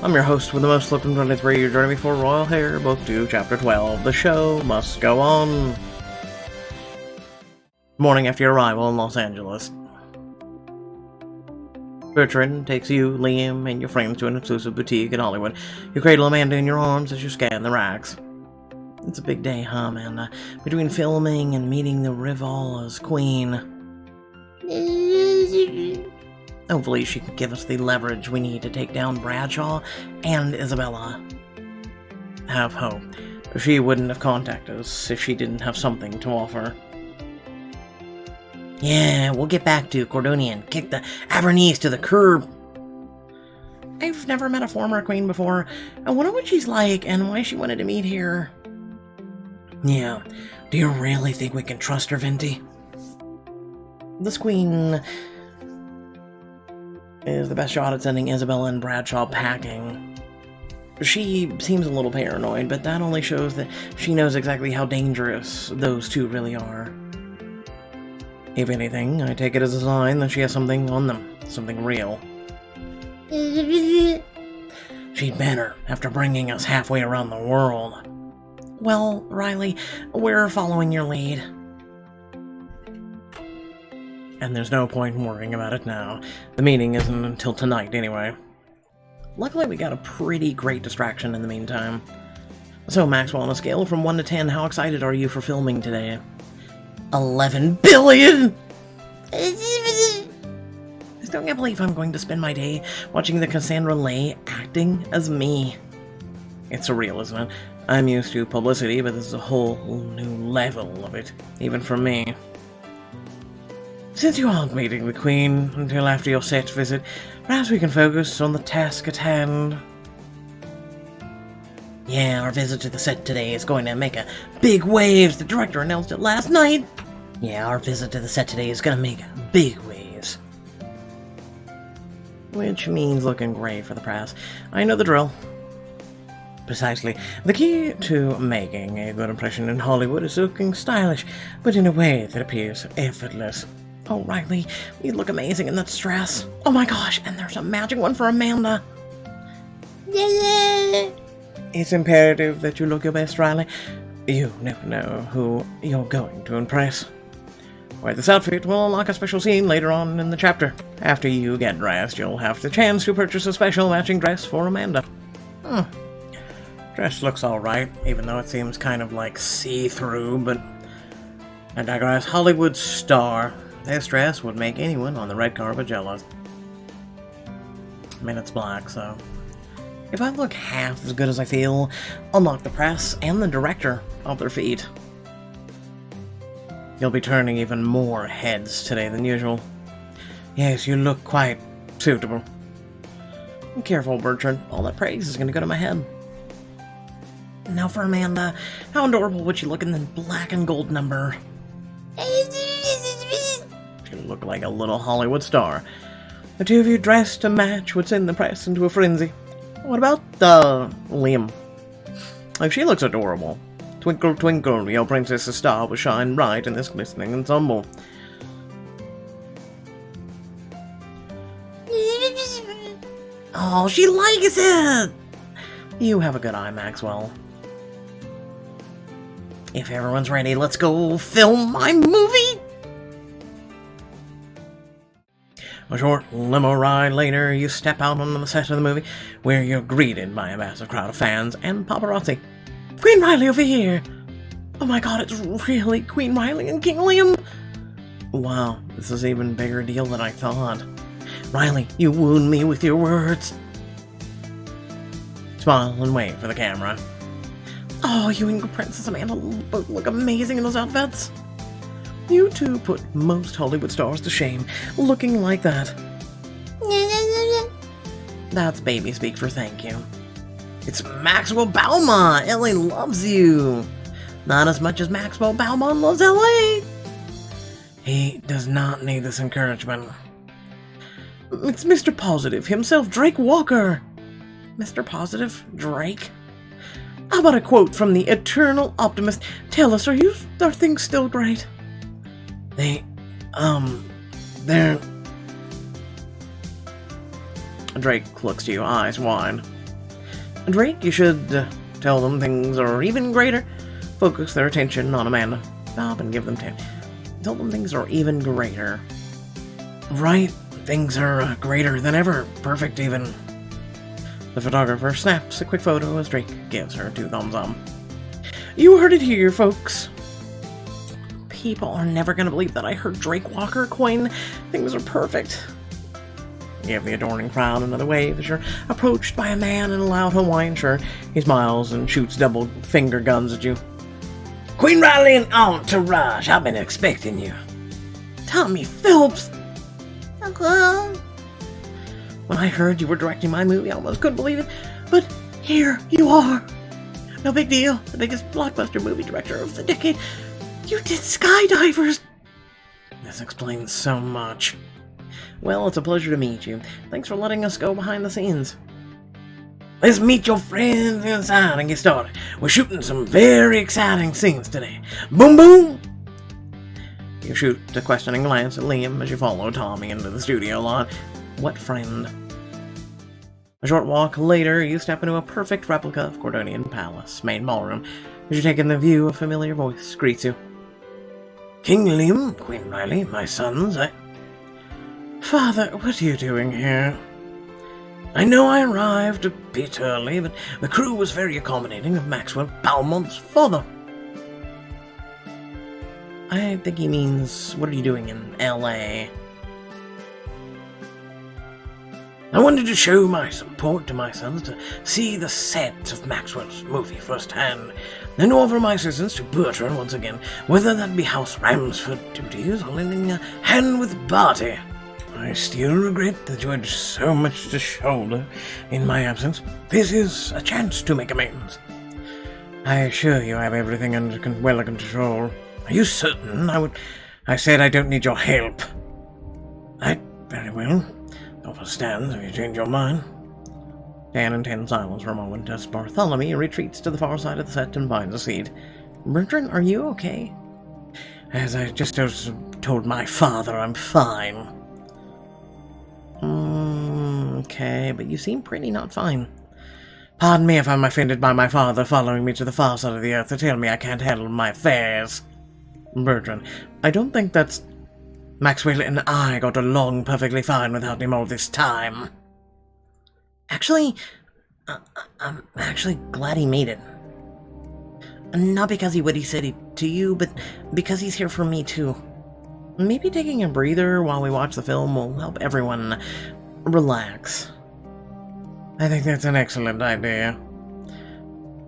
I'm your host with the most flippin' 23. You're joining me for Royal Heir, Book 2, Chapter 12. The show must go on. Morning after your arrival in Los Angeles. Bertrand takes you, Liam, and your friends to an exclusive boutique in Hollywood. You cradle Amanda in your arms as you scan the racks. It's a big day, huh, Amanda? Between filming and meeting the Rivala's queen. Hopefully she can give us the leverage we need to take down Bradshaw and Isabella. Have hope. She wouldn't have contacted us if she didn't have something to offer. Yeah, we'll get back to Cordonia and kick the Avernese to the curb. I've never met a former queen before. I wonder what she's like and why she wanted to meet here. Yeah, do you really think we can trust her, Venti? This queen is the best shot at sending Isabella and Bradshaw packing. She seems a little paranoid, but that only shows that she knows exactly how dangerous those two really are. If anything, I take it as a sign that she has something on them, something real. She'd better, after bringing us halfway around the world. Well, Riley, we're following your lead. And there's no point in worrying about it now. The meeting isn't until tonight, anyway. Luckily, we got a pretty great distraction in the meantime. So, Maxwell, on a scale from 1 to 10, how excited are you for filming today? 11 billion! I still can't believe I'm going to spend my day watching the Cassandra Lay acting as me. It's surreal, isn't it? I'm used to publicity, but this is a whole new level of it, even for me. Since you aren't meeting the Queen until after your set visit, perhaps we can focus on the task at hand. Yeah, our visit to the set today is going to make a big waves. The director announced it last night. Yeah, our visit to the set today is going to make big waves. Which means looking great for the press. I know the drill. Precisely. The key to making a good impression in Hollywood is looking stylish, but in a way that appears effortless. Oh, Riley, you look amazing in that dress. Oh my gosh, and there's a matching one for Amanda. It's imperative that you look your best, Riley. You never know who you're going to impress. Wear this outfit will unlock a special scene later on in the chapter. After you get dressed, you'll have the chance to purchase a special matching dress for Amanda. Dress looks alright, even though it seems kind of like see-through, but I digress. Hollywood star. This dress would make anyone on the red carpet jealous. I mean, it's black, so if I look half as good as I feel, I'll knock the press and the director off their feet. You'll be turning even more heads today than usual. Yes, you look quite suitable. Be careful, Bertrand. All that praise is going to go to my head. Now for Amanda. How adorable would she look in the black and gold number? She'd look like a little Hollywood star. The two of you dressed to match would send the press into a frenzy. What about, Liam? Like, she looks adorable. Twinkle, twinkle, your princess's star will shine bright in this glistening ensemble. Oh, she likes it! You have a good eye, Maxwell. If everyone's ready, let's go film my movie! A short limo ride later, you step out on the set of the movie, where you're greeted by a massive crowd of fans and paparazzi. Queen Riley over here! Oh my god, it's really Queen Riley and King Liam! Wow, this is an even bigger deal than I thought. Riley, you wound me with your words. Smile and wait for the camera. Oh, you and Princess Amanda both look amazing in those outfits. You two put most Hollywood stars to shame, looking like that. That's baby speak for thank you. It's Maxwell Belmont! LA loves you! Not as much as Maxwell Belmont loves LA! He does not need this encouragement. It's Mr. Positive himself, Drake Walker! Mr. Positive? Drake? How about a quote from the Eternal Optimist? Tell us, are things still great? They're... Drake looks to you, eyes wide. Drake, you should tell them things are even greater. Focus their attention on Amanda. Stop and give them 10. Tell them things are even greater. Right, things are greater than ever. Perfect, even. The photographer snaps a quick photo as Drake gives her 2 thumbs up. You heard it here, folks. People are never gonna believe that I heard Drake Walker coin. Things are perfect. Give the adoring crowd another wave as you're approached by a man in a loud Hawaiian shirt. He smiles and shoots double finger guns at you. Queen Riley and entourage, I've been expecting you. Tommy Phelps! Uncle! When I heard you were directing my movie, I almost couldn't believe it, but here you are. No big deal, the biggest blockbuster movie director of the decade. You did Skydivers! This explains so much. Well, it's a pleasure to meet you. Thanks for letting us go behind the scenes. Let's meet your friends inside and get started. We're shooting some very exciting scenes today. Boom boom! You shoot a questioning glance at Liam as you follow Tommy into the studio lot. What friend? A short walk later, you step into a perfect replica of Cordonian Palace, main ballroom. As you take in the view, a familiar voice greets you. King Liam, Queen Riley, my sons, Father, what are you doing here? I know I arrived a bit early, but the crew was very accommodating of Maxwell Belmont's father. I think he means, what are you doing in L.A.? I wanted to show my support to my sons to see the set of Maxwell's movie firsthand, and offer my assistance to Bertrand once again, whether that be House Ramsford duties or lending a hand with Barty. I still regret that you had so much to shoulder in my absence. This is a chance to make amends. I assure you I have everything under well control. Are you certain? I said I don't need your help. Very well. Offer stands if you change your mind. Dan and tense silence for a moment as Bartholomew retreats to the far side of the set and finds a seat. Bertrand, are you okay? As I just told my father, I'm fine. Okay, but you seem pretty not fine. Pardon me if I'm offended by my father following me to the far side of the earth to tell me I can't handle my affairs. Bertrand, I don't think that's... Maxwell and I got along perfectly fine without him all this time. Actually, I'm actually glad he made it. Not because what he said to you, but because he's here for me too. Maybe taking a breather while we watch the film will help everyone relax. I think that's an excellent idea.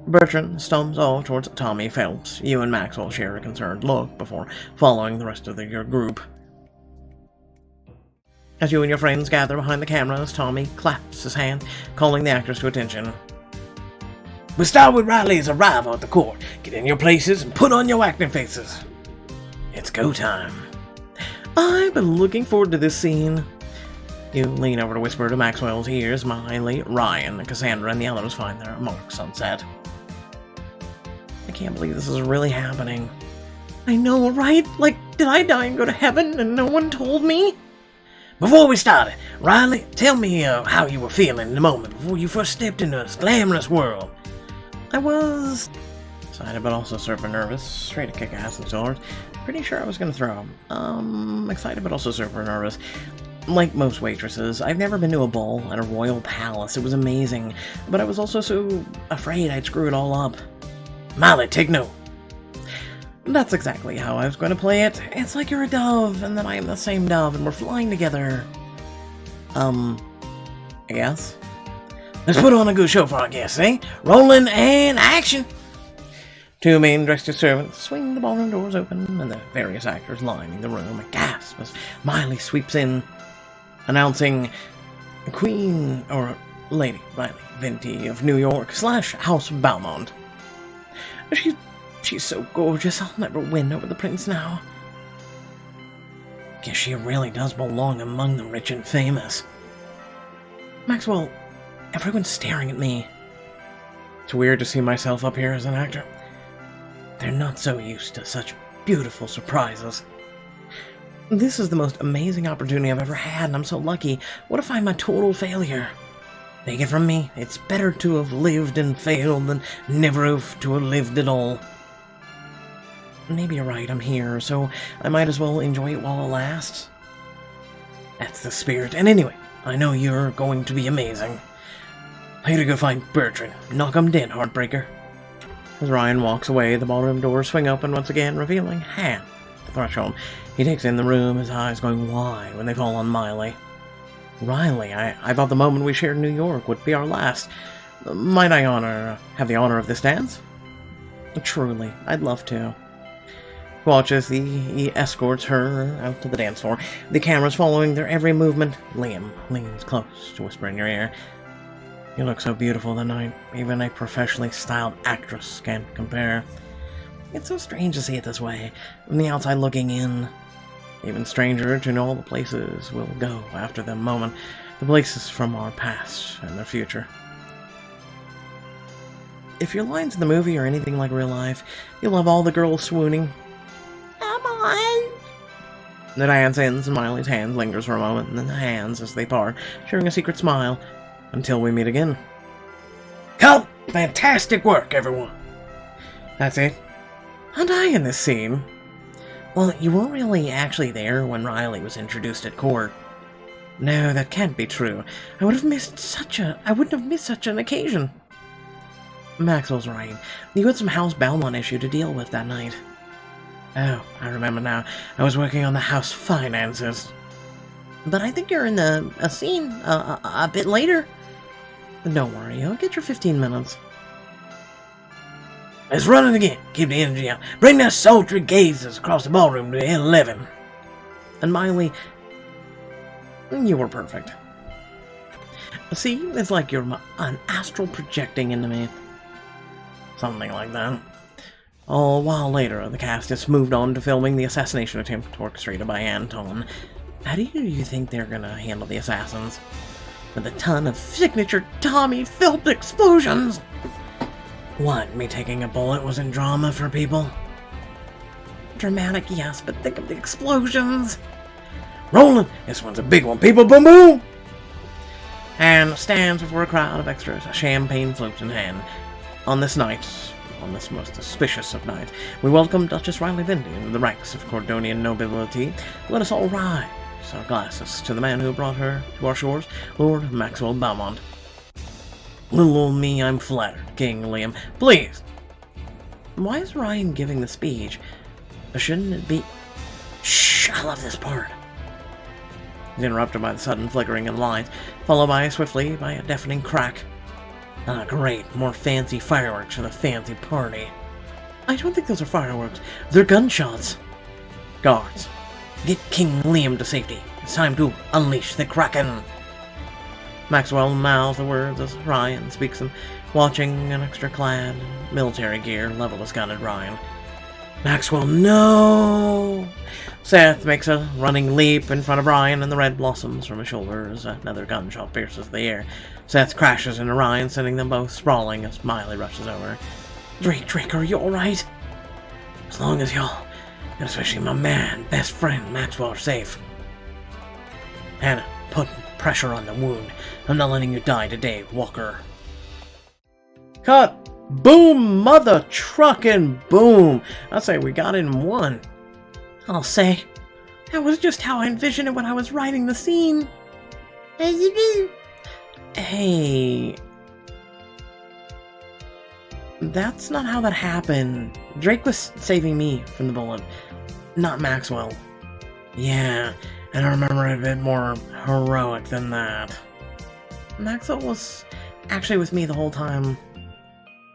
Bertrand stumbles off towards Tommy Phelps. You and Maxwell share a concerned look before following the rest of your group. As you and your friends gather behind the cameras, Tommy claps his hand, calling the actors to attention. We start with Riley's arrival at the court. Get in your places and put on your acting faces. It's go time. I've been looking forward to this scene. You lean over to whisper to Maxwell's ears, Miley, Ryan, Cassandra, and the others find their marks on set. I can't believe this is really happening. I know, right? Like, did I die and go to heaven and no one told me? Before we started, Riley, tell me how you were feeling in the moment before you first stepped into this glamorous world. I was excited but also super nervous, ready to kick ass and swords. Pretty sure I was gonna throw. Excited but also super nervous. Like most waitresses, I've never been to a ball at a royal palace. It was amazing, but I was also so afraid I'd screw it all up. Miley, take note. That's exactly how I was going to play it. It's like you're a dove, and then I am the same dove, and we're flying together. I guess. Let's put on a good show for our guests, eh? Rolling and action! 2 men dressed as servants swing the ballroom doors open, and the various actors lining the room gasp as Miley sweeps in, announcing Queen, or Lady Riley Venti of New York / House Belmont. She's so gorgeous, I'll never win over the prince now. Guess she really does belong among the rich and famous. Maxwell, everyone's staring at me. It's weird to see myself up here as an actor. They're not so used to such beautiful surprises. This is the most amazing opportunity I've ever had, and I'm so lucky. What if I'm a total failure? Take it from me, it's better to have lived and failed than never to have lived at all. Maybe you're right, I'm here, so I might as well enjoy it while it lasts. That's the spirit, and anyway, I know you're going to be amazing. I gotta go find Bertrand. Knock him dead, Heartbreaker. As Ryan walks away, the ballroom doors swing open once again, revealing Han at the threshold. He takes in the room, his eyes going wide when they fall on Miley. Riley, I thought the moment we shared New York would be our last. Might I have the honor of this dance? Truly, I'd love to. Watches, he escorts her out to the dance floor. The camera's following their every movement. Liam leans close to whisper in your ear. You look so beautiful tonight. Even a professionally styled actress can't compare. It's so strange to see it this way, from the outside looking in. Even stranger to know all the places we'll go after the moment. The places from our past and their future. If your lines in the movie are anything like real life, you'll have all the girls swooning. Come on! The dance ends and Miley's hand lingers for a moment, and then the hands as they part, sharing a secret smile, until we meet again. Cut! Fantastic work, everyone! That's it. How'd I in this scene? Well, you weren't really actually there when Riley was introduced at court. No, that can't be true. I wouldn't have missed such an occasion. Maxwell's right. You had some house Belmont issue to deal with that night. Oh, I remember now. I was working on the house finances. But I think you're in a scene a bit later. Don't worry, I'll get your 15 minutes. Let's run it again. Keep the energy up. Bring their sultry gazes across the ballroom to 11. And Miley, you were perfect. See, it's like you're an astral projecting into me. Something like that. A while later, the cast has moved on to filming the assassination attempt orchestrated by Anton. How do you think they're gonna handle the assassins? With a ton of signature Tommy Philp explosions! What, me taking a bullet wasn't drama for people? Dramatic, yes, but think of the explosions! Rolling! This one's a big one, people! Boom boom! And stands before a crowd of extras, a champagne flute in hand. On this night, on this most auspicious of nights, we welcome Duchess Riley Vindy into the ranks of Cordonian nobility. Let us all rise our glasses to the man who brought her to our shores, Lord Maxwell Belmont. Little old me, I'm flattered, King Liam. Please! Why is Ryan giving the speech? Shouldn't it be... Shh! I love this part. He's interrupted by the sudden flickering of the lights, followed swiftly by a deafening crack. Ah, great. More fancy fireworks for the fancy party. I don't think those are fireworks. They're gunshots. Guards, get King Liam to safety. It's time to unleash the Kraken. Maxwell mouths the words as Ryan speaks them, watching an extra-clad military gear level his gun at Ryan. Maxwell, no! Seth makes a running leap in front of Ryan, and the red blossoms from his shoulders. Another gunshot pierces the air. Seth crashes into Ryan, sending them both sprawling as Miley rushes over. Drake, are you alright? As long as y'all, and especially my man, best friend, Maxwell, are safe. Hannah, put pressure on the wound. I'm not letting you die today, Walker. Cut! Boom, mother truckin' boom! I'd say we got it in one. I'll say, that was just how I envisioned it when I was writing the scene. Hey... That's not how that happened. Drake was saving me from the bullet, not Maxwell. Yeah, and I remember it a bit more heroic than that. Maxwell was actually with me the whole time.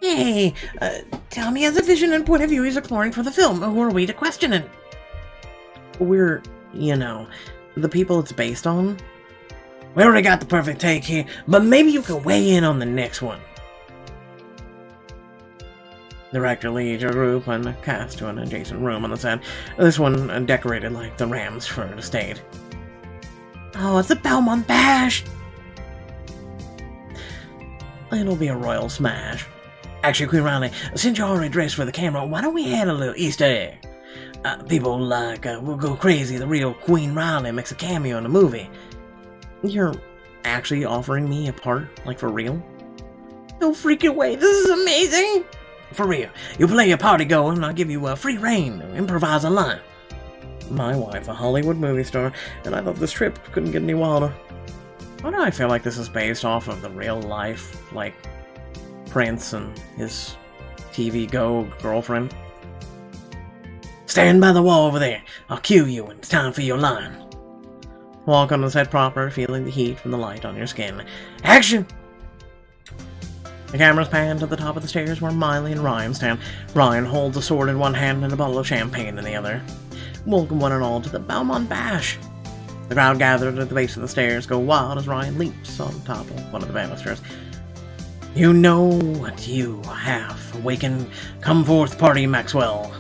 Hey, tell me as a vision and point of view he's exploring for the film. Who are we to question it? We're, the people it's based on. We already got the perfect take here, but maybe you can weigh in on the next one. The director leads your group and the cast to an adjacent room on the set. This one decorated like the Ramsford estate. Oh, it's a Belmont bash! It'll be a royal smash. Actually, Queen Riley, since you're already dressed for the camera, why don't we add a little Easter egg? People will go crazy. The real Queen Riley makes a cameo in the movie. You're actually offering me a part, like for real? No freaking way, this is amazing! For real, you play a party going and I'll give you a free reign to improvise a line. My wife, a Hollywood movie star, and I thought this trip couldn't get any wilder. Why do I feel like this is based off of the real life, like, Prince and his TV Go girlfriend? Stand by the wall over there. I'll cue you when it's time for your line. Walk on the set proper, feeling the heat from the light on your skin. Action! The cameras pan to the top of the stairs where Miley and Ryan stand. Ryan holds a sword in one hand and a bottle of champagne in the other. Welcome one and all to the Belmont Bash. The crowd gathered at the base of the stairs go wild as Ryan leaps on top of one of the banisters. You know what you have awakened. Come forth, party, Maxwell.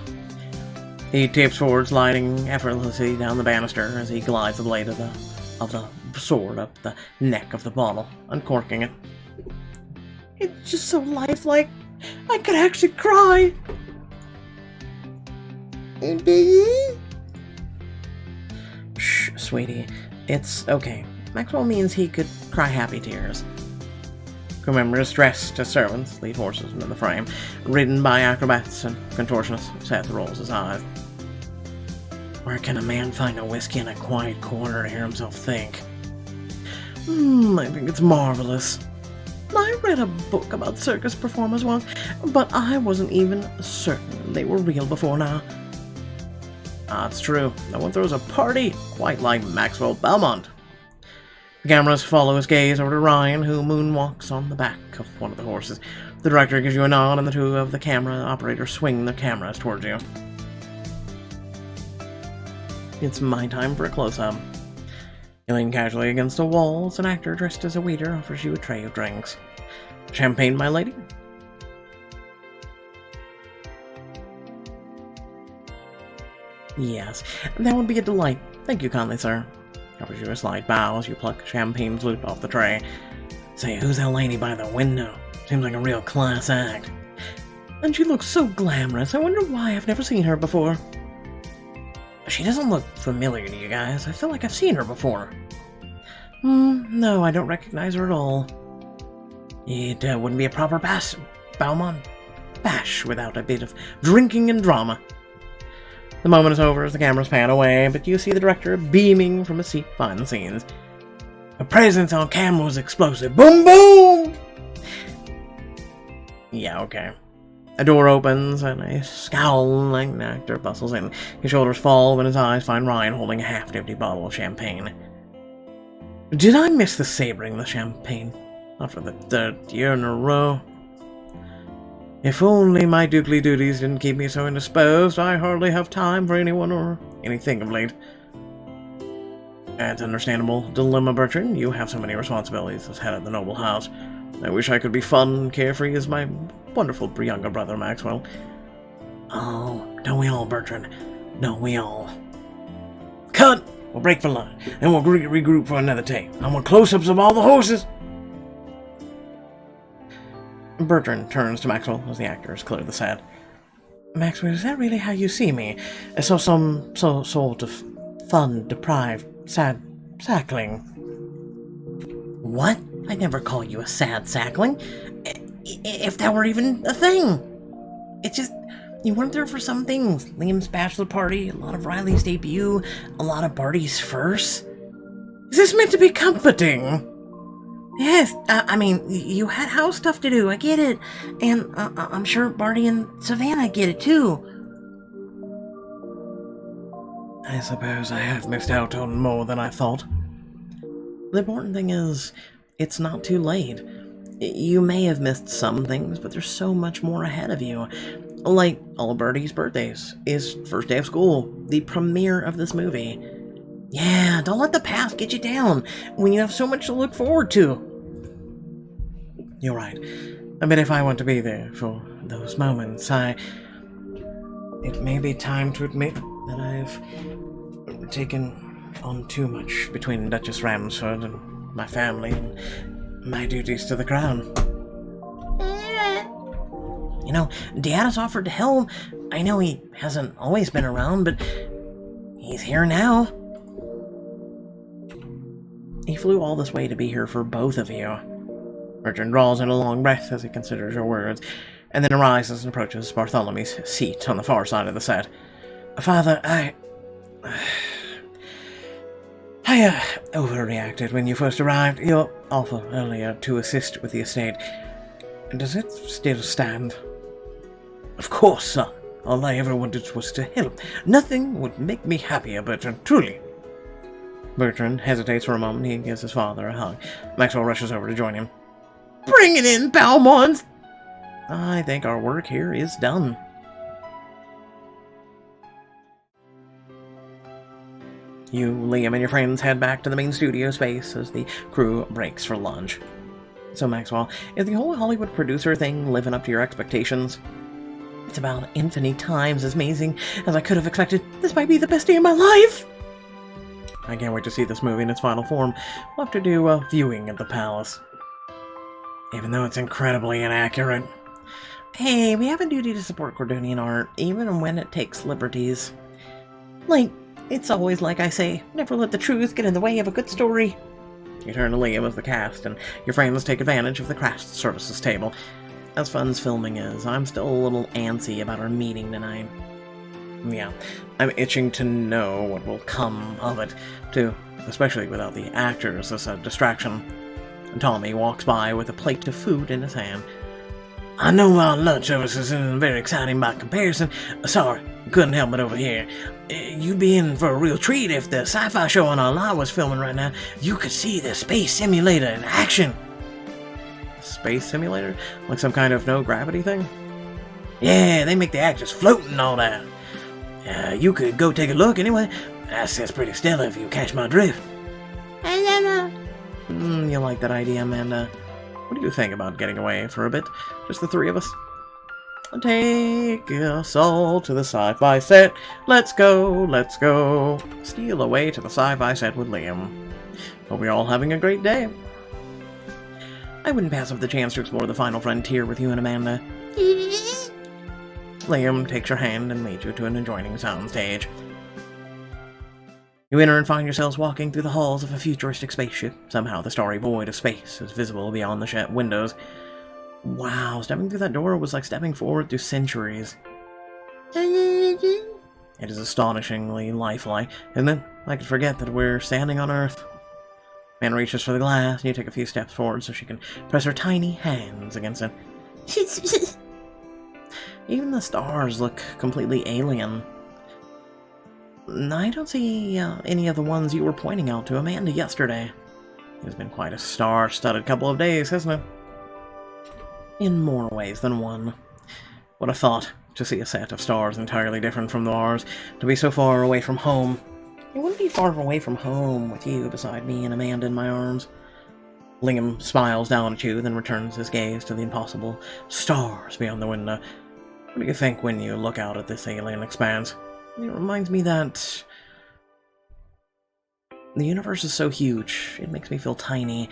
He tips forward, sliding effortlessly down the banister as he glides the blade of the sword up the neck of the bottle, uncorking it. It's just so lifelike. I could actually cry. Shh, sweetie. It's okay. Maxwell means he could cry happy tears. Crew members dressed as servants lead horses into the frame, ridden by acrobats and contortionists. Seth rolls his eyes. Where can a man find a whiskey in a quiet corner to hear himself think? I think it's marvelous. I read a book about circus performers once, but I wasn't even certain they were real before now. It's true. No one throws a party quite like Maxwell Belmont. The cameras follow his gaze over to Ryan, who moonwalks on the back of one of the horses. The director gives you a nod, and the two of the camera operators swing their cameras towards you. It's my time for a close-up. You lean casually against a wall as an actor dressed as a waiter offers you a tray of drinks. Champagne, my lady? Yes, that would be a delight. Thank you kindly, sir. Offers you a slight bow as you pluck champagne flute off the tray. Say, who's that lady by the window? Seems like a real class act. And she looks so glamorous. I wonder why I've never seen her before. She doesn't look familiar to you guys. I feel like I've seen her before. No, I don't recognize her at all. It wouldn't be a proper Belmont bash without a bit of drinking and drama. The moment is over as the cameras pan away, but you see the director beaming from a seat behind the scenes. Her presence on camera was explosive. Boom, boom! Yeah, okay. A door opens, and a scowling actor bustles in. His shoulders fall when his eyes find Ryan holding a half-empty bottle of champagne. Did I miss the savoring the champagne? Not for the third year in a row. If only my dukely duties didn't keep me so indisposed, I hardly have time for anyone or anything of late. That's understandable dilemma, Bertrand. You have so many responsibilities as head of the noble house. I wish I could be fun and carefree as my wonderful younger brother, Maxwell. Oh, don't we all, Bertrand? Don't we all? Cut! We'll break for lunch, and we'll regroup for another take. I want close-ups of all the horses! Bertrand turns to Maxwell as the actors clear the set. Maxwell, is that really how you see me? Some sort of fun-deprived, sad sackling? What? I never call you a sad sackling. If that were even a thing. It's just, you weren't there for some things. Liam's bachelor party, a lot of Riley's debut, a lot of Barty's first. Is this meant to be comforting? Yes, I mean, you had house stuff to do, I get it. And I'm sure Barty and Savannah get it too. I suppose I have missed out on more than I thought. The important thing is, it's not too late. You may have missed some things, but there's so much more ahead of you. Like all of Bertie's birthdays, his first day of school, the premiere of this movie. Yeah, don't let the past get you down when you have so much to look forward to. You're right. I bet if I want to be there for those moments, it may be time to admit that I've taken on too much between Duchess Ramsford and my family and my duties to the crown. You know, Dad has offered to help. I know he hasn't always been around, but he's here now. He flew all this way to be here for both of you. Bertrand draws in a long breath as he considers your words, and then arises and approaches Bartholomew's seat on the far side of the set. Father, I overreacted when you first arrived. Your offer earlier to assist with the estate. Does it still stand? Of course, son. All I ever wanted was to help. Nothing would make me happier, Bertrand, truly. Bertrand hesitates for a moment. He gives his father a hug. Maxwell rushes over to join him. Bring it in, Belmont! I think our work here is done. You, Liam, and your friends head back to the main studio space as the crew breaks for lunch. So, Maxwell, is the whole Hollywood producer thing living up to your expectations? It's about infinite times as amazing as I could have expected. This might be the best day of my life! I can't wait to see this movie in its final form. We'll have to do a viewing at the Palace. Even though it's incredibly inaccurate. Hey, we have a duty to support Gordonian art, even when it takes liberties. It's always like I say, never let the truth get in the way of a good story. You turn to Liam as the cast, and your friends take advantage of the craft services table. As fun as filming is, I'm still a little antsy about our meeting tonight. Yeah, I'm itching to know what will come of it, too, especially without the actors as a distraction. Tommy walks by with a plate of food in his hand. I know our lunch services isn't very exciting by comparison. Sorry, couldn't help it over here. You'd be in for a real treat if the sci-fi show on our lot was filming right now. You could see the space simulator in action. Space simulator? Like some kind of no-gravity thing? Yeah, they make the actors float and all that. You could go take a look anyway. That's pretty stellar if you catch my drift. You like that idea, Amanda? What do you think about getting away for a bit? Just the three of us? Take us all to the sci-fi set. Let's go, let's go. Steal away to the sci-fi set with Liam. Hope you're all having a great day. I wouldn't pass up the chance to explore the final frontier with you and Amanda. Liam takes your hand and leads you to an adjoining soundstage. You enter and find yourselves walking through the halls of a futuristic spaceship. Somehow the starry void of space is visible beyond the windows. Wow, stepping through that door was like stepping forward through centuries. It is astonishingly lifelike, isn't it? I could forget that we're standing on Earth. Man reaches for the glass, and you take a few steps forward so she can press her tiny hands against it. Even the stars look completely alien. I don't see any of the ones you were pointing out to Amanda yesterday. It's been quite a star-studded couple of days, hasn't it? In more ways than one. What a thought, to see a set of stars entirely different from ours, to be so far away from home. It wouldn't be far away from home with you beside me and Amanda in my arms. Liam smiles down at you, then returns his gaze to the impossible stars beyond the window. What do you think when you look out at this alien expanse? It reminds me that the universe is so huge, it makes me feel tiny.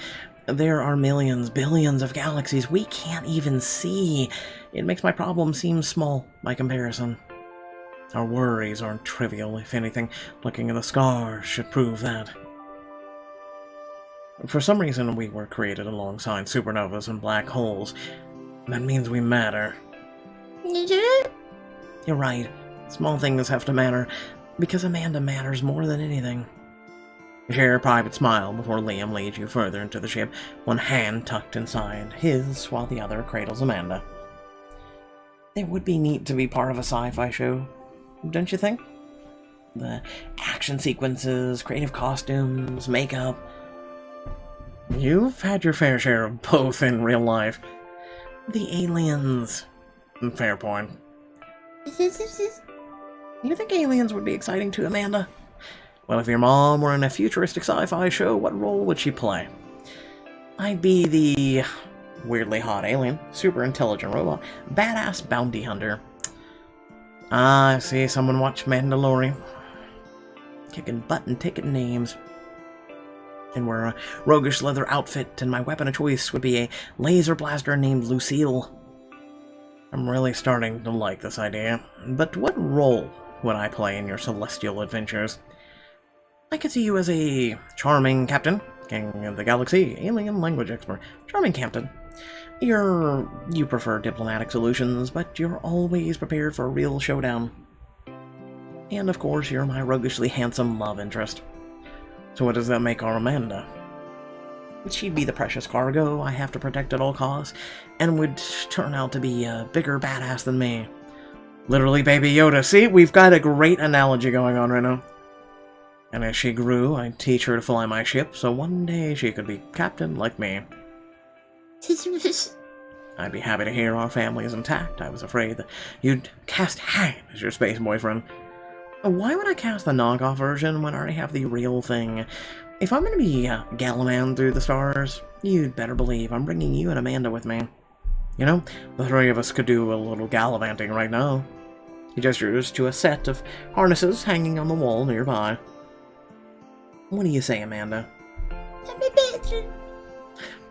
There are millions, billions of galaxies we can't even see. It makes my problems seem small by comparison. Our worries aren't trivial, if anything. Looking at the stars should prove that. For some reason, we were created alongside supernovas and black holes. That means we matter. You're right. Small things have to matter, because Amanda matters more than anything. You share a private smile before Liam leads you further into the ship, one hand tucked inside his, while the other cradles Amanda. It would be neat to be part of a sci-fi show, don't you think? The action sequences, creative costumes, makeup. You've had your fair share of both in real life. The aliens. Fair point. You think aliens would be exciting too, Amanda? Well, if your mom were in a futuristic sci-fi show, what role would she play? I'd be the weirdly hot alien, super intelligent robot, badass bounty hunter. Ah, I see someone watch Mandalorian. Kicking butt and taking names. And wear a roguish leather outfit, and my weapon of choice would be a laser blaster named Lucille. I'm really starting to like this idea. But what role would I play in your celestial adventures? I could see you as a charming captain, King of the Galaxy, alien language expert, charming captain. You prefer diplomatic solutions, but you're always prepared for a real showdown. And of course, you're my roguishly handsome love interest. So what does that make our Amanda? She'd be the precious cargo I have to protect at all costs, and would turn out to be a bigger badass than me. Literally Baby Yoda. See, we've got a great analogy going on right now. And as she grew, I'd teach her to fly my ship, so one day she could be captain like me. I'd be happy to hear our family is intact. I was afraid that you'd cast Han as your space boyfriend. Why would I cast the knockoff version when I already have the real thing? If I'm going to be gallivanting through the stars, you'd better believe I'm bringing you and Amanda with me. You know, the three of us could do a little gallivanting right now. He gestures to a set of harnesses hanging on the wall nearby. What do you say, Amanda?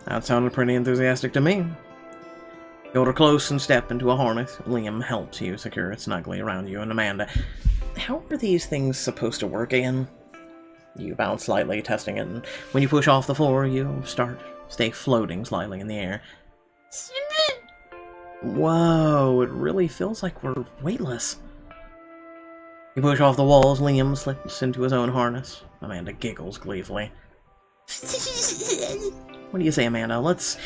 That sounded pretty enthusiastic to me. You hold her close and step into a harness. Liam helps you secure it snugly around you and Amanda. How are these things supposed to work again? You bounce slightly, testing it, and when you push off the floor, you stay floating slightly in the air. Whoa, it really feels like we're weightless. You push off the walls, Liam slips into his own harness. Amanda giggles gleefully. What do you say, Amanda? Let's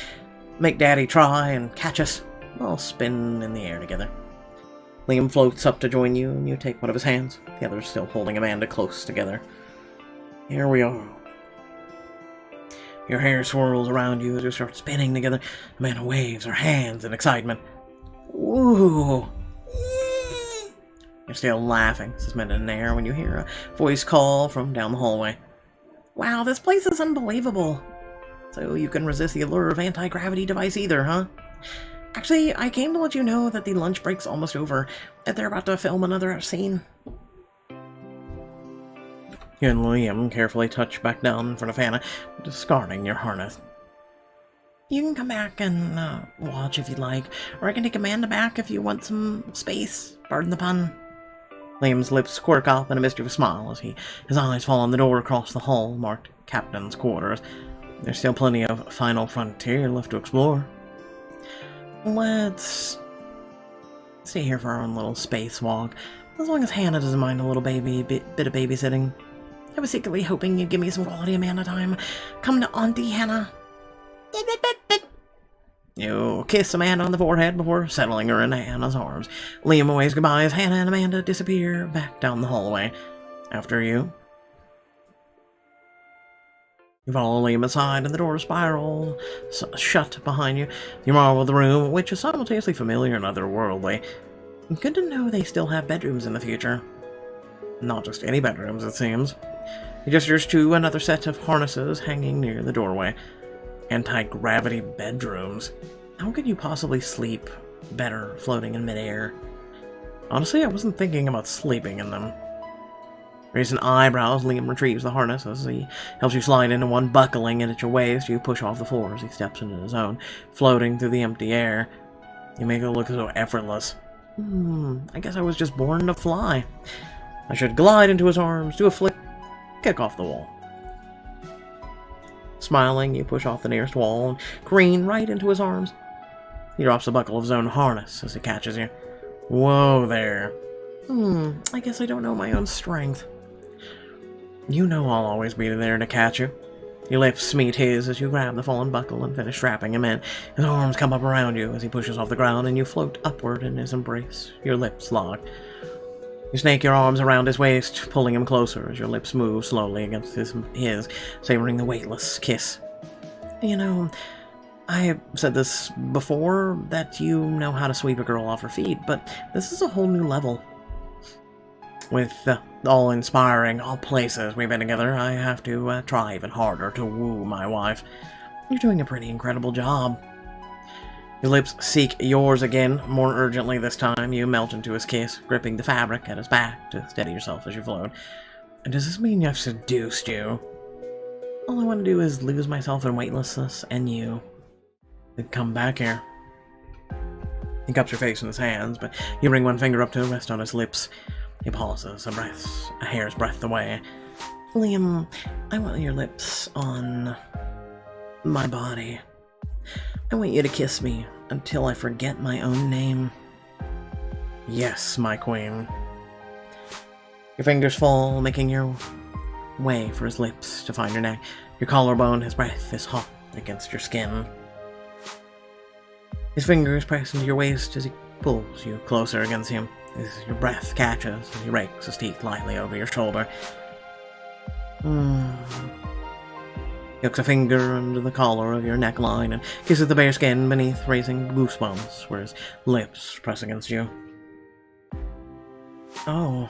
make Daddy try and catch us. We'll spin in the air together. Liam floats up to join you, and you take one of his hands, the other still holding Amanda close together. Here we are. Your hair swirls around you as you start spinning together. Amanda waves her hands in excitement. Ooh! You're still laughing, suspended in air, when you hear a voice call from down the hallway. Wow, this place is unbelievable. So you can resist the allure of anti-gravity device either, huh? Actually, I came to let you know that the lunch break's almost over, and they're about to film another scene. You and Liam carefully touch back down in front of Hannah, discarding your harness. You can come back and watch if you'd like, or I can take Amanda back if you want some space. Pardon the pun. Liam's lips quirk up in a mischievous smile as his eyes fall on the door across the hall, marked Captain's Quarters. There's still plenty of Final Frontier left to explore. Let's stay here for our own little spacewalk, as long as Hannah doesn't mind a little bit of babysitting. I was secretly hoping you'd give me some quality Amanda time. Come to Auntie Hannah. You kiss Amanda on the forehead before settling her in Hannah's arms. Liam waves goodbye as Hannah and Amanda disappear back down the hallway. After you. You follow Liam aside and the door spiral shut behind you. You marvel at the room, which is simultaneously familiar and otherworldly. Good to know they still have bedrooms in the future. Not just any bedrooms, it seems. He gestures to another set of harnesses hanging near the doorway. Anti-gravity bedrooms. How could you possibly sleep better floating in midair? Honestly, I wasn't thinking about sleeping in them. Raising eyebrows, Liam retrieves the harness as he helps you slide into one, buckling it at your waist. You push off the floor as he steps into his own, floating through the empty air. You make it look so effortless. I guess I was just born to fly. I should glide into his arms, do a flip, kick off the wall. Smiling, you push off the nearest wall and careen right into his arms. He drops the buckle of his own harness as he catches you. Whoa there. I guess I don't know my own strength. You know I'll always be there to catch you. Your lips meet his as you grab the fallen buckle and finish strapping him in. His arms come up around you as he pushes off the ground and you float upward in his embrace. Your lips lock. You snake your arms around his waist, pulling him closer as your lips move slowly against his, savoring the weightless kiss. You know, I said this before, that you know how to sweep a girl off her feet, but this is a whole new level. With all inspiring, all places we've been together, I have to try even harder to woo my wife. You're doing a pretty incredible job. Your lips seek yours again, more urgently this time. You melt into his kiss, gripping the fabric at his back to steady yourself as you float. Does this mean I've seduced you? All I want to do is lose myself in weightlessness and you. Then come back here. He cups your face in his hands, but you bring one finger up to rest on his lips. He pauses, a hair's breadth away. Liam, I want your lips on my body. I want you to kiss me until I forget my own name. Yes, my queen. Your fingers fall, making your way for his lips to find your neck. Your collarbone, his breath is hot against your skin. His fingers press into your waist as he pulls you closer against him. As your breath catches as he rakes his teeth lightly over your shoulder. He hooks a finger under the collar of your neckline and kisses the bare skin beneath, raising goosebumps where his lips press against you. Oh.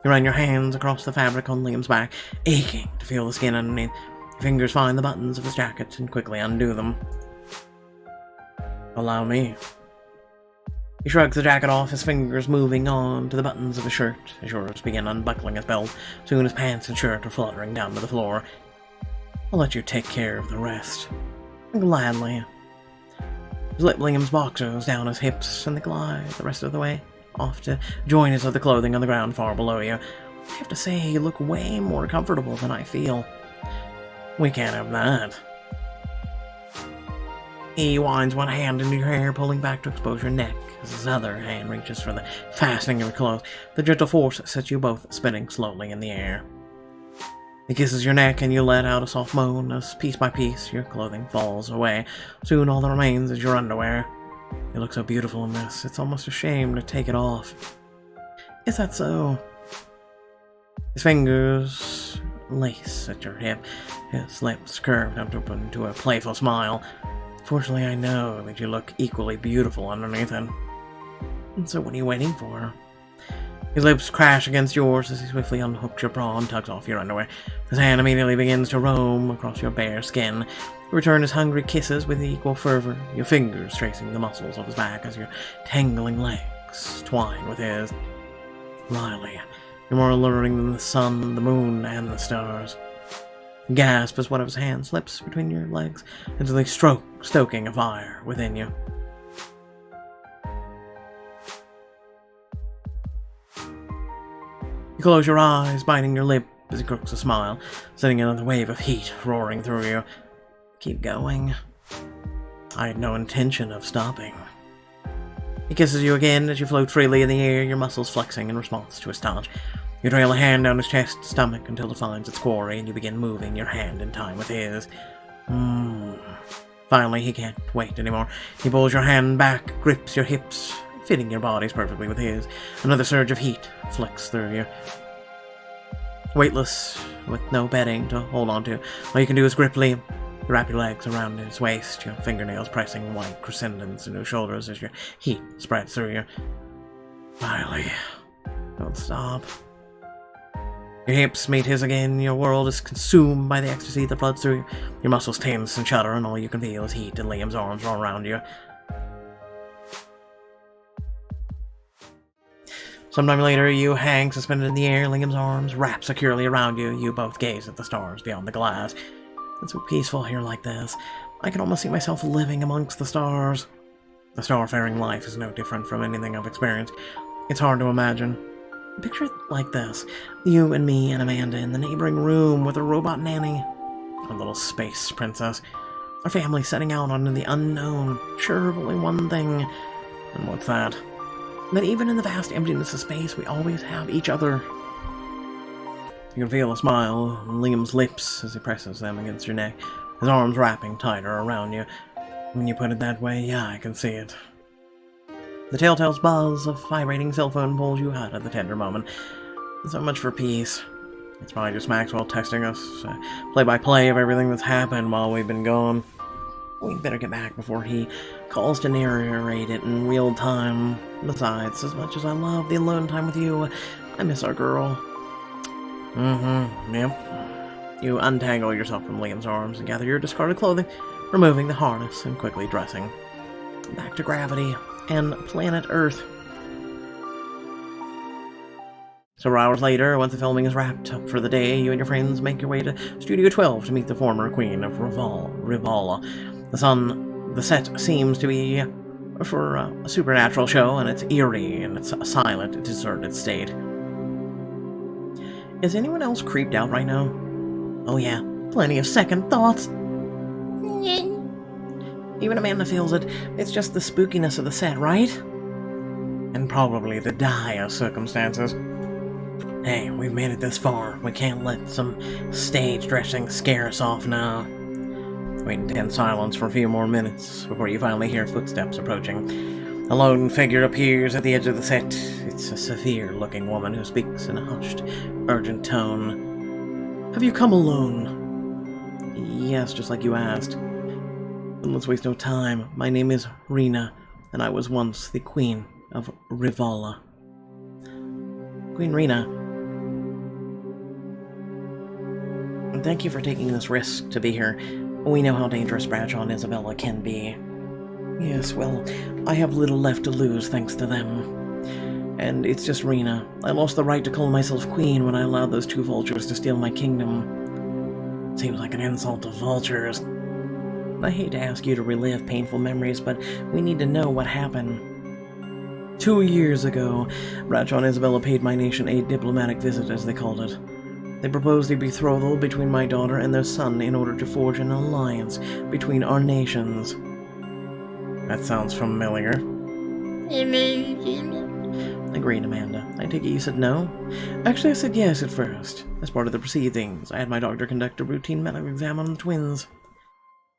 You run your hands across the fabric on Liam's back, aching to feel the skin underneath. Your fingers find the buttons of his jacket and quickly undo them. Allow me. He shrugs the jacket off, his fingers moving on to the buttons of his shirt as yours begin unbuckling his belt. Soon his pants and shirt are fluttering down to the floor. I'll let you take care of the rest. Gladly. He slip Liam's boxers down his hips and they glide the rest of the way off to join his other clothing on the ground far below you. I have to say, you look way more comfortable than I feel. We can't have that. He winds one hand into your hair, pulling back to expose your neck, as his other hand reaches for the fastening of your clothes. The gentle force sets you both spinning slowly in the air. He kisses your neck, and you let out a soft moan as, piece by piece, your clothing falls away. Soon all that remains is your underwear. You look so beautiful in this, it's almost a shame to take it off. Is that so? His fingers lace at your hip, his lips curved up into a playful smile. Fortunately, I know that you look equally beautiful underneath it. And so what are you waiting for? His lips crash against yours as he swiftly unhooks your bra and tugs off your underwear. His hand immediately begins to roam across your bare skin. You return his hungry kisses with equal fervor, your fingers tracing the muscles of his back as your tangling legs twine with his. Riley, you're more alluring than the sun, the moon, and the stars. Gasp as one of his hands slips between your legs until they stoking a fire within you. You close your eyes, biting your lip as he crooks a smile, sending another wave of heat roaring through you. Keep going. I had no intention of stopping. He kisses you again as you float freely in the air, your muscles flexing in response to his touch. You trail a hand down his chest, stomach until it finds its quarry, and you begin moving your hand in time with his. Finally, he can't wait anymore. He pulls your hand back, grips your hips, fitting your bodies perfectly with his. Another surge of heat flicks through you. Weightless, with no bedding to hold on to, all you can do is grip Liam. You wrap your legs around his waist, your fingernails pressing white crescendants into his shoulders as your heat spreads through you. Riley, don't stop. Your hips meet his again, your world is consumed by the ecstasy that floods through you. Your muscles tense and shudder, and all you can feel is heat and Liam's arms roll around you. Sometime later, you hang suspended in the air, Liam's arms wrap securely around you. You both gaze at the stars beyond the glass. It's so peaceful here like this. I can almost see myself living amongst the stars. The starfaring life is no different from anything I've experienced. It's hard to imagine. Picture it like this. You and me and Amanda in the neighboring room with a robot nanny. A little space princess. Our family setting out onto the unknown. Sure of only one thing. And what's that? That even in the vast emptiness of space, we always have each other. You can feel a smile on Liam's lips as he presses them against your neck, his arms wrapping tighter around you. When you put it that way, yeah, I can see it. The telltale's buzz of vibrating cell phone pulls you out of the tender moment. So much for peace. It's probably just Maxwell texting us, play-by-play of everything that's happened while we've been gone. We'd better get back before he calls to narrate it in real time. Besides, as much as I love the alone time with you, I miss our girl. Yep. You untangle yourself from Liam's arms and gather your discarded clothing, removing the harness and quickly dressing. Back to gravity and planet Earth. Several hours later, once the filming is wrapped up for the day, you and your friends make your way to Studio 12 to meet the former queen of Rivala. The set seems to be for a supernatural show, and it's eerie in its silent, deserted state. Is anyone else creeped out right now? Oh yeah, plenty of second thoughts. Even Amanda feels it. It's just the spookiness of the set, right? And probably the dire circumstances. Hey, we've made it this far. We can't let some stage dressing scare us off now. Wait in tense silence for a few more minutes before you finally hear footsteps approaching. A lone figure appears at the edge of the set. It's a severe-looking woman who speaks in a hushed, urgent tone. Have you come alone? Yes, just like you asked. Then let's waste no time. My name is Rena, and I was once the Queen of Rivala. Queen Rena, thank you for taking this risk to be here. We know how dangerous Bradshaw and Isabella can be. Yes, well, I have little left to lose thanks to them. And it's just Rena. I lost the right to call myself queen when I allowed those two vultures to steal my kingdom. Seems like an insult to vultures. I hate to ask you to relive painful memories, but we need to know what happened. 2 years ago, Bradshaw and Isabella paid my nation a diplomatic visit, as they called it. They proposed a betrothal between my daughter and their son in order to forge an alliance between our nations. That sounds familiar. Agreed, Amanda. I take it you said no? Actually, I said yes at first. As part of the proceedings, I had my doctor conduct a routine medical exam on the twins.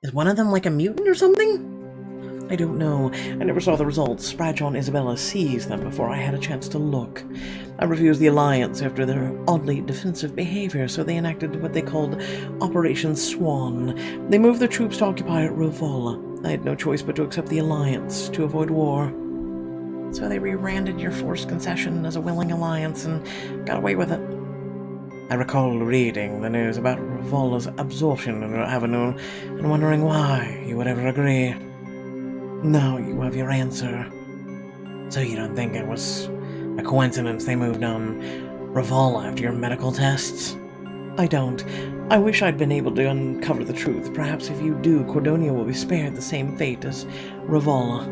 Is one of them like a mutant or something? I don't know. I never saw the results. Bradshaw and Isabella seized them before I had a chance to look. I refused the alliance after their oddly defensive behavior, so they enacted what they called Operation Swan. They moved their troops to occupy Rivala. I had no choice but to accept the alliance to avoid war. So they rebranded your forced concession as a willing alliance and got away with it. I recall reading the news about Rivala's absorption in your avenue and wondering why you would ever agree. Now you have your answer. So you don't think it was a coincidence they moved on Rivala after your medical tests? I don't. I wish I'd been able to uncover the truth. Perhaps if you do, Cordonia will be spared the same fate as Rivala.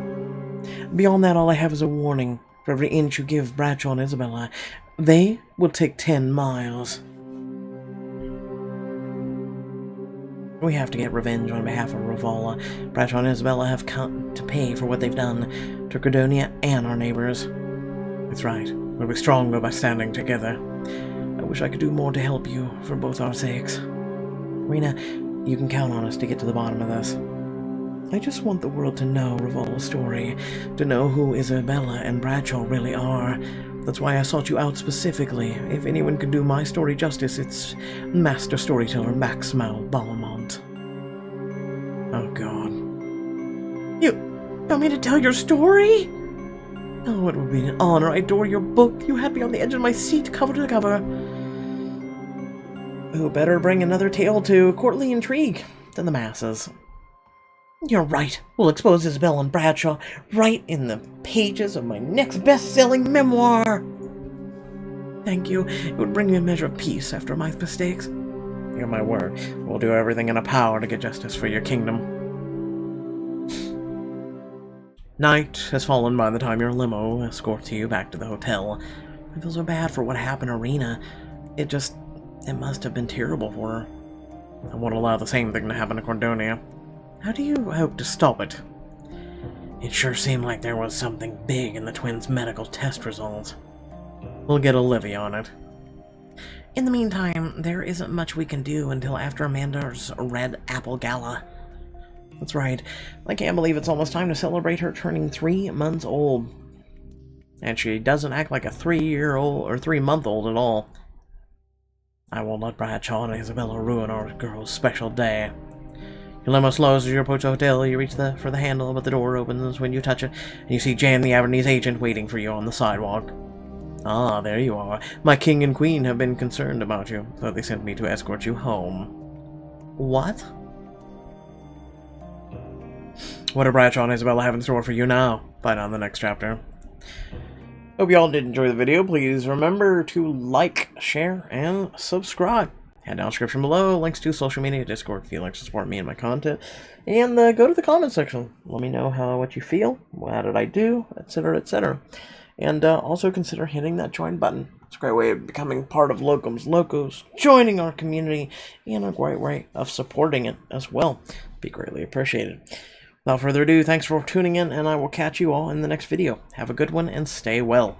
Beyond that, all I have is a warning. For every inch you give Bradshaw and Isabella, they will take 10 miles. We have to get revenge on behalf of Rivala. Bradshaw and Isabella have come to pay for what they've done to Cordonia and our neighbors. That's right. We'll be stronger by standing together. I wish I could do more to help you for both our sakes. Rena, you can count on us to get to the bottom of this. I just want the world to know Rivala's story, to know who Isabella and Bradshaw really are. That's why I sought you out specifically. If anyone can do my story justice, it's master storyteller Max Belmont. Oh god. You want me to tell your story? Oh, it would be an honor. I adore your book. You had me on the edge of my seat, cover to cover. Who better bring another tale to courtly intrigue than the masses? You're right. We'll expose Isabella and Bradshaw right in the pages of my next best-selling memoir. Thank you. It would bring me a measure of peace after my mistakes. You have my word. We'll do everything in our power to get justice for your kingdom. Night has fallen by the time your limo escorts you back to the hotel. I feel so bad for what happened to Rena. It must have been terrible for her. I won't allow the same thing to happen to Cordonia. How do you hope to stop it? It sure seemed like there was something big in the twins' medical test results. We'll get Olivia on it. In the meantime, there isn't much we can do until after Amanda's Red Apple Gala. That's right. I can't believe it's almost time to celebrate her turning 3 months old. And she doesn't act like a 3-year-old or 3-month-old at all. I won't let Bradshaw and Isabella ruin our girl's special day. Your limo slows as you approach the hotel. You reach for the handle, but the door opens when you touch it, and you see Jan, the Avenese agent, waiting for you on the sidewalk. Ah, there you are. My king and queen have been concerned about you, so they sent me to escort you home. What? What do Bradshaw and Isabella have in store for you now? Find out in the next chapter. Hope you all did enjoy the video. Please remember to like, share, and subscribe. Head down in the description below, links to social media, Discord if you'd like to support me and my content. And go to the comment section. Let me know what you feel, how did I do, etc., etc. And also consider hitting that join button. It's a great way of becoming part of Locum's Locos, joining our community, and a great way of supporting it as well. Be greatly appreciated. Without further ado, thanks for tuning in, and I will catch you all in the next video. Have a good one, and stay well.